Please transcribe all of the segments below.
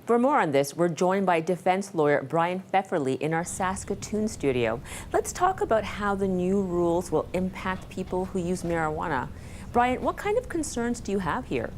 For more on this, we're joined by defense lawyer Brian Pfefferly in our Saskatoon studio. Let's talk about how the new rules will impact people who use marijuana. Brian, what kind of concerns do you have here?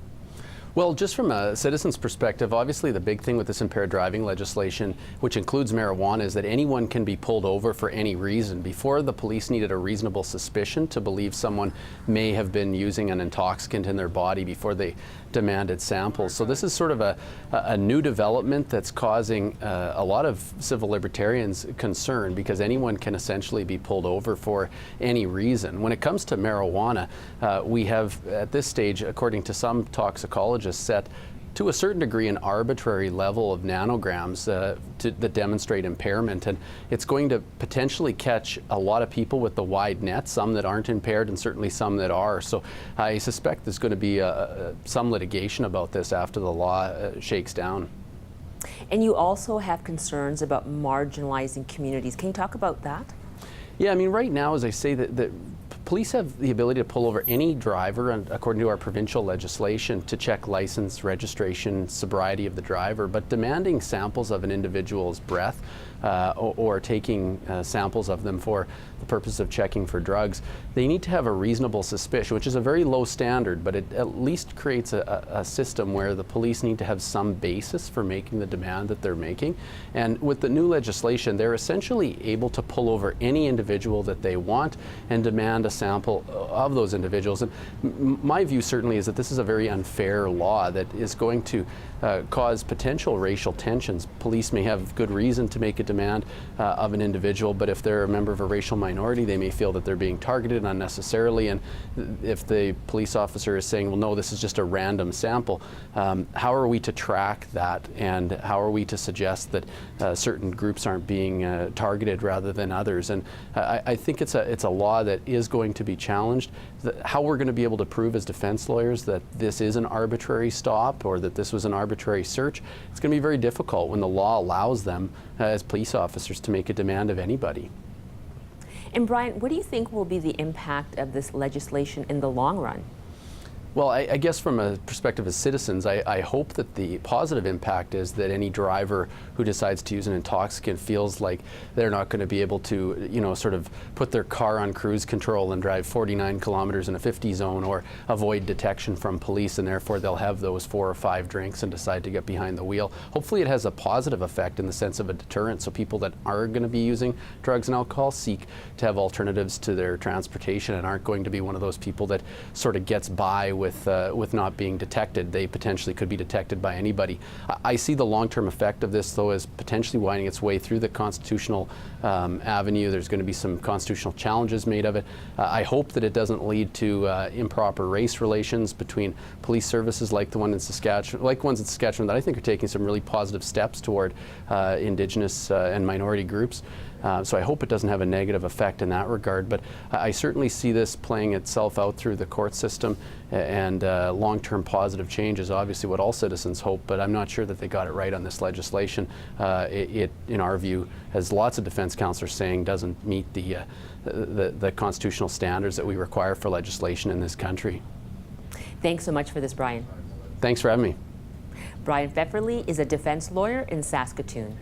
Well, just from a citizen's perspective, obviously the big thing with this impaired driving legislation, which includes marijuana, is that anyone can be pulled over for any reason. Before, the police needed a reasonable suspicion to believe someone may have been using an intoxicant in their body before they demanded samples. So this is sort of a new development that's causing a lot of civil libertarians concern, because anyone can essentially be pulled over for any reason. When it comes to marijuana, we have at this stage, according to some toxicologists, set to a certain degree an arbitrary level of nanograms that demonstrate impairment, and it's going to potentially catch a lot of people with the wide net, some that aren't impaired and certainly some that are. So I suspect there's going to be some litigation about this after the law shakes down. And you also have concerns about marginalizing communities. Can you talk about that? Yeah, I mean, right now, as I say, that police have the ability to pull over any driver, and according to our provincial legislation, to check license, registration, sobriety of the driver, but demanding samples of an individual's breath or taking samples of them for the purpose of checking for drugs, they need to have a reasonable suspicion, which is a very low standard, but it at least creates a system where the police need to have some basis for making the demand that they're making. And with the new legislation, they're essentially able to pull over any individual that they want and demand a sample of those individuals. And my view certainly is that this is a very unfair law that is going to cause potential racial tensions. Police may have good reason to make a demand of an individual, but if they're a member of a racial minority, they may feel that they're being targeted unnecessarily. And if the police officer is saying, well, no, this is just a random sample, how are we to track that? And how are we to suggest that certain groups aren't being targeted rather than others? And I think it's a law that is going to be challenged. How we're going to be able to prove as defense lawyers that this is an arbitrary stop or that this was an arbitrary search, it's going to be very difficult when the law allows them as police officers to make a demand of anybody. And Brian, what do you think will be the impact of this legislation in the long run? Well, I guess from a perspective of citizens, I hope that the positive impact is that any driver who decides to use an intoxicant feels like they're not going to be able to, sort of put their car on cruise control and drive 49 kilometers in a 50 zone or avoid detection from police, and therefore they'll have those 4 or 5 drinks and decide to get behind the wheel. Hopefully it has a positive effect in the sense of a deterrent, so people that are going to be using drugs and alcohol seek to have alternatives to their transportation and aren't going to be one of those people that sort of gets by with not being detected. They potentially could be detected by anybody. I see the long-term effect of this, though, as potentially winding its way through the constitutional avenue. There's going to be some constitutional challenges made of it. I hope that it doesn't lead to improper race relations between police services like the one in Saskatchewan, like ones in Saskatchewan that I think are taking some really positive steps toward Indigenous and minority groups. So I hope it doesn't have a negative effect in that regard, but I certainly see this playing itself out through the court system, and long-term positive change is obviously what all citizens hope, but I'm not sure that they got it right on this legislation. It, in our view, as lots of defense counsel are saying, doesn't meet the constitutional standards that we require for legislation in this country. Thanks so much for this, Brian. Thanks for having me. Brian Pfefferly is a defense lawyer in Saskatoon.